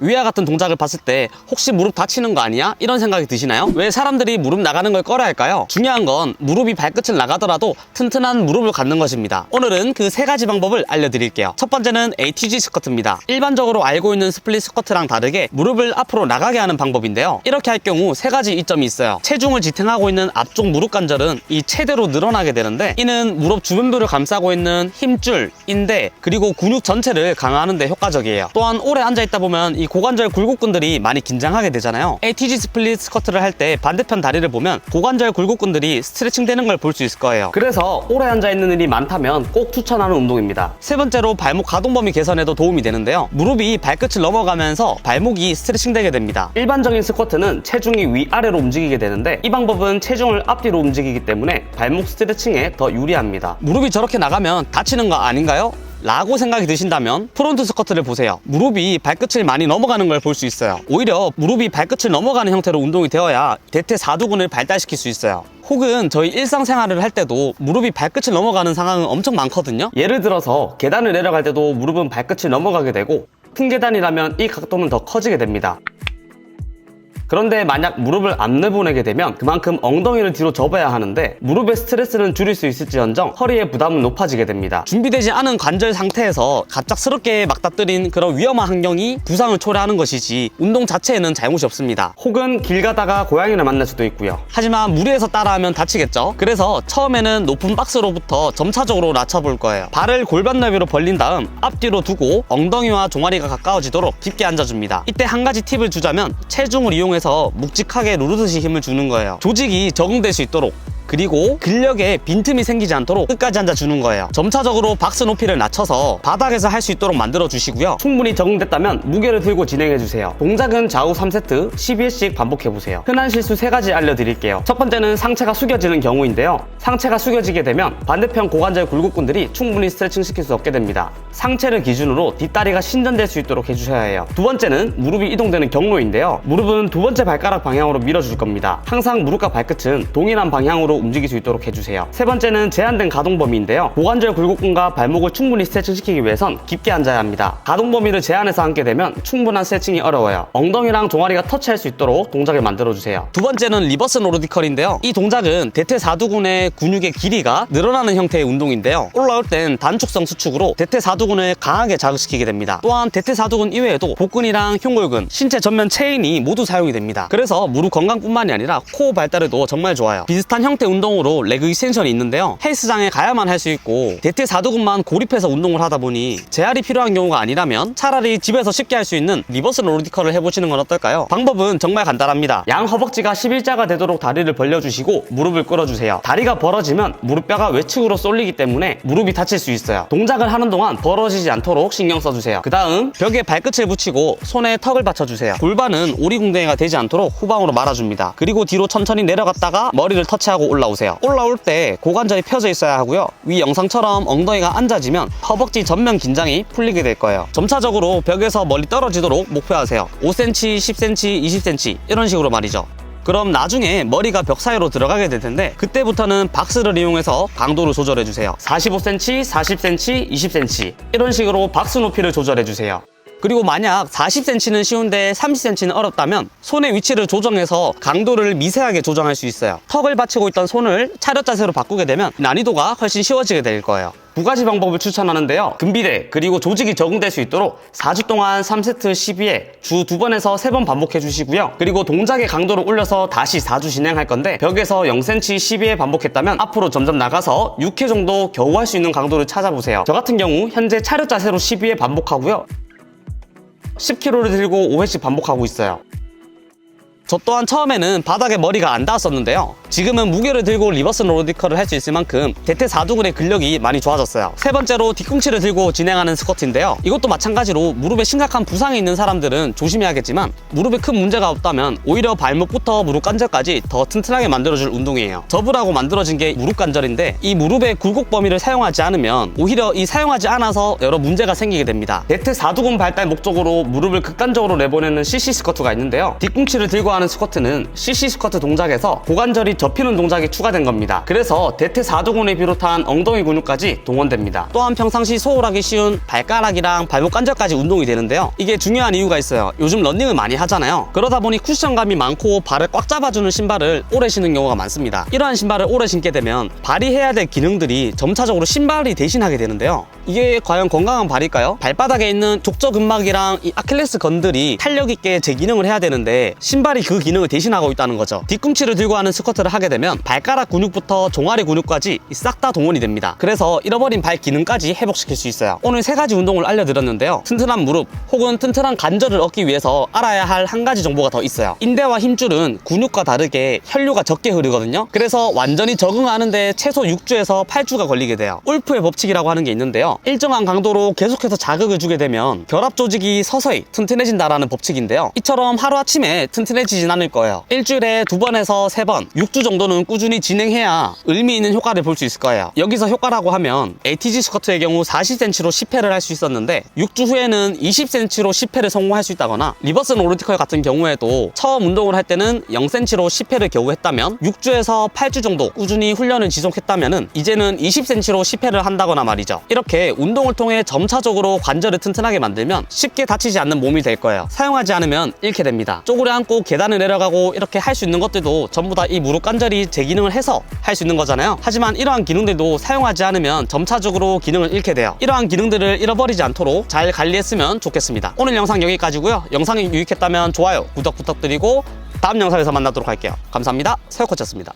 위와 같은 동작을 봤을 때 혹시 무릎 다치는 거 아니야? 이런 생각이 드시나요? 왜 사람들이 무릎 나가는 걸 꺼려 할까요? 중요한 건 무릎이 발끝을 나가더라도 튼튼한 무릎을 갖는 것입니다. 오늘은 그 세 가지 방법을 알려드릴게요. 첫 번째는 ATG 스쿼트입니다. 일반적으로 알고 있는 스플릿 스쿼트랑 다르게 무릎을 앞으로 나가게 하는 방법인데요. 이렇게 할 경우 세 가지 이점이 있어요. 체중을 지탱하고 있는 앞쪽 무릎 관절은 이 최대로 늘어나게 되는데, 이는 무릎 주변부를 감싸고 있는 힘줄, 인대, 그리고 근육 전체를 강화하는 데 효과적이에요. 또한 오래 앉아있다 보면 이 고관절 굴곡근들이 많이 긴장하게 되잖아요. ATG 스플릿 스쿼트를 할 때 반대편 다리를 보면 고관절 굴곡근들이 스트레칭 되는 걸 볼 수 있을 거예요. 그래서 오래 앉아있는 일이 많다면 꼭 추천하는 운동입니다. 세 번째로 발목 가동 범위 개선에도 도움이 되는데요. 무릎이 발끝을 넘어가면서 발목이 스트레칭 되게 됩니다. 일반적인 스쿼트는 체중이 위아래로 움직이게 되는데, 이 방법은 체중을 앞뒤로 움직이기 때문에 발목 스트레칭에 더 유리합니다. 무릎이 저렇게 나가면 다치는 거 아닌가요? 라고 생각이 드신다면 프론트 스쿼트를 보세요. 무릎이 발끝을 많이 넘어가는 걸 볼 수 있어요. 오히려 무릎이 발끝을 넘어가는 형태로 운동이 되어야 대퇴사두근을 발달시킬 수 있어요. 혹은 저희 일상생활을 할 때도 무릎이 발끝을 넘어가는 상황은 엄청 많거든요. 예를 들어서 계단을 내려갈 때도 무릎은 발끝을 넘어가게 되고, 큰 계단이라면 이 각도는 더 커지게 됩니다. 그런데 만약 무릎을 안 내보내게 되면 그만큼 엉덩이를 뒤로 접어야 하는데, 무릎의 스트레스는 줄일 수 있을지언정 허리의 부담은 높아지게 됩니다. 준비되지 않은 관절 상태에서 갑작스럽게 맞닥뜨린 그런 위험한 환경이 부상을 초래하는 것이지 운동 자체에는 잘못이 없습니다. 혹은 길 가다가 고양이를 만날 수도 있고요. 하지만 무리해서 따라하면 다치겠죠. 그래서 처음에는 높은 박스로부터 점차적으로 낮춰볼 거예요. 발을 골반 너비로 벌린 다음 앞뒤로 두고 엉덩이와 종아리가 가까워지도록 깊게 앉아줍니다. 이때 한 가지 팁을 주자면, 체중을 이용해서 묵직하게 누르듯이 힘을 주는 거예요. 조직이 적응될 수 있도록, 그리고 근력에 빈틈이 생기지 않도록 끝까지 앉아주는 거예요. 점차적으로 박스 높이를 낮춰서 바닥에서 할 수 있도록 만들어 주시고요. 충분히 적응됐다면 무게를 들고 진행해 주세요. 동작은 좌우 3세트 12회씩 반복해 보세요. 흔한 실수 3가지 알려드릴게요. 첫 번째는 상체가 숙여지는 경우인데요. 상체가 숙여지게 되면 반대편 고관절 굴곡근들이 충분히 스트레칭 시킬 수 없게 됩니다. 상체를 기준으로 뒷다리가 신전될 수 있도록 해주셔야 해요. 두 번째는 무릎이 이동되는 경로인데요. 무릎은 두 번째 발가락 방향으로 밀어줄 겁니다. 항상 무릎과 발끝은 동일한 방향으로 움직일 수 있도록 해주세요. 세 번째는 제한된 가동 범위인데요. 고관절 굴곡근과 발목을 충분히 스트레칭 시키기 위해선 깊게 앉아야 합니다. 가동 범위를 제한해서 앉게 되면 충분한 스트레칭이 어려워요. 엉덩이랑 종아리가 터치할 수 있도록 동작을 만들어주세요. 두 번째는 리버스 노르디컬인데요. 이 동작은 대퇴사두근의 근육의 길이가 늘어나는 형태의 운동인데요. 올라올 땐 단축성 수축으로 대퇴사두근을 강하게 자극시키게 됩니다. 또한 대퇴사두근 이외에도 복근이랑 흉골근, 신체 전면 체인이 모두 사용이 됩니다. 그래서 무릎 건강뿐만이 아니라 코어 발달에도 정말 좋아요. 비슷한 형태 운동으로 레그 익스텐션이 있는데요. 헬스장에 가야만 할 수 있고, 대퇴사두근만 고립해서 운동을 하다 보니 재활이 필요한 경우가 아니라면 차라리 집에서 쉽게 할 수 있는 리버스 노르디컬을 해보시는 건 어떨까요? 방법은 정말 간단합니다. 양 허벅지가 11자가 되도록 다리를 벌려주시고 무릎을 끌어주세요. 다리가 벌어지면 무릎뼈가 외측으로 쏠리기 때문에 무릎이 다칠 수 있어요. 동작을 하는 동안 벌어지지 않도록 신경 써주세요. 그 다음 벽에 발끝을 붙이고 손에 턱을 받쳐주세요. 골반은 오리궁뎅이가 되지 않도록 후방으로 말아줍니다. 그리고 뒤로 천천히 내려갔다가 머리를 터치하고 올라오세요. 올라올 때 고관절이 펴져 있어야 하고요. 위 영상처럼 엉덩이가 앉아지면 허벅지 전면 긴장이 풀리게 될 거예요. 점차적으로 벽에서 멀리 떨어지도록 목표하세요. 5cm, 10cm, 20cm 이런 식으로 말이죠. 그럼 나중에 머리가 벽 사이로 들어가게 될 텐데, 그때부터는 박스를 이용해서 강도를 조절해 주세요. 45cm, 40cm, 20cm 이런 식으로 박스 높이를 조절해 주세요. 그리고 만약 40cm는 쉬운데 30cm는 어렵다면 손의 위치를 조정해서 강도를 미세하게 조정할 수 있어요. 턱을 받치고 있던 손을 차렷 자세로 바꾸게 되면 난이도가 훨씬 쉬워지게 될 거예요. 두 가지 방법을 추천하는데요. 근비대 그리고 조직이 적응될 수 있도록 4주 동안 3세트 12회 주 2번에서 3번 반복해 주시고요. 그리고 동작의 강도를 올려서 다시 4주 진행할 건데, 벽에서 0cm 12회 반복했다면 앞으로 점점 나가서 6회 정도 겨우 할 수 있는 강도를 찾아보세요. 저 같은 경우 현재 차렷 자세로 12회 반복하고요. 10kg를 들고 5회씩 반복하고 있어요. 저 또한 처음에는 바닥에 머리가 안 닿았었는데요. 지금은 무게를 들고 리버스 노르디컬을 할 수 있을 만큼 대퇴사두근의 근력이 많이 좋아졌어요. 세 번째로 뒤꿈치를 들고 진행하는 스쿼트인데요. 이것도 마찬가지로 무릎에 심각한 부상이 있는 사람들은 조심해야겠지만, 무릎에 큰 문제가 없다면 오히려 발목부터 무릎 관절까지 더 튼튼하게 만들어줄 운동이에요. 접으라고 만들어진 게 무릎 관절인데, 이 무릎의 굴곡 범위를 사용하지 않으면 오히려 이 사용하지 않아서 여러 문제가 생기게 됩니다. 대퇴사두근 발달 목적으로 무릎을 극단적으로 내보내는 CC 스쿼트가 있는데요. 뒤꿈치를 들고 하는 스쿼트는 CC 스쿼트 동작에서 고관절이 접히는 동작이 추가된 겁니다. 그래서 대퇴사두근을 비롯한 엉덩이 근육까지 동원됩니다. 또한 평상시 소홀하기 쉬운 발가락이랑 발목 관절까지 운동이 되는데요. 이게 중요한 이유가 있어요. 요즘 러닝을 많이 하잖아요. 그러다 보니 쿠션감이 많고 발을 꽉 잡아주는 신발을 오래 신는 경우가 많습니다. 이러한 신발을 오래 신게 되면 발휘해야 될 기능들이 점차적으로 신발이 대신하게 되는데요. 이게 과연 건강한 발일까요? 발바닥에 있는 족저근막이랑 이 아킬레스 건들이 탄력 있게 제 기능을 해야 되는데 신발이 그 기능을 대신하고 있다는 거죠. 뒤꿈치를 들고 하는 스쿼트를 하게 되면 발가락 근육부터 종아리 근육까지 싹 다 동원이 됩니다. 그래서 잃어버린 발 기능까지 회복시킬 수 있어요. 오늘 3가지 운동을 알려드렸는데요. 튼튼한 무릎 혹은 튼튼한 관절을 얻기 위해서 알아야 할 한 가지 정보가 더 있어요. 인대와 힘줄은 근육과 다르게 혈류가 적게 흐르거든요. 그래서 완전히 적응하는데 최소 6주에서 8주가 걸리게 돼요. 울프의 법칙이라고 하는 게 있는데요. 일정한 강도로 계속해서 자극을 주게 되면 결합 조직이 서서히 튼튼해진다라는 법칙인데요. 이처럼 하루아침에 튼튼해지진 않을 거예요. 일주일에 2번에서 3번, 6주 정도는 꾸준히 진행해야 의미 있는 효과를 볼 수 있을 거예요. 여기서 효과라고 하면 ATG 스쿼트의 경우 40cm로 10회를 할 수 있었는데 6주 후에는 20cm로 10회를 성공할 수 있다거나 리버스 노르티컬 같은 경우에도 처음 운동을 할 때는 0cm로 10회를 겨우 했다면 6주에서 8주 정도 꾸준히 훈련을 지속했다면 이제는 20cm로 10회를 한다거나 말이죠. 이렇게 운동을 통해 점차적으로 관절을 튼튼하게 만들면 쉽게 다치지 않는 몸이 될 거예요. 사용하지 않으면 잃게 됩니다. 쪼그려 앉고 계단을 내려가고 이렇게 할 수 있는 것들도 전부 다 이 무릎 관절이 제 기능을 해서 할 수 있는 거잖아요. 하지만 이러한 기능들도 사용하지 않으면 점차적으로 기능을 잃게 돼요. 이러한 기능들을 잃어버리지 않도록 잘 관리했으면 좋겠습니다. 오늘 영상 여기까지고요. 영상이 유익했다면 좋아요, 구독 부탁드리고 다음 영상에서 만나도록 할게요. 감사합니다. 새우코치였습니다.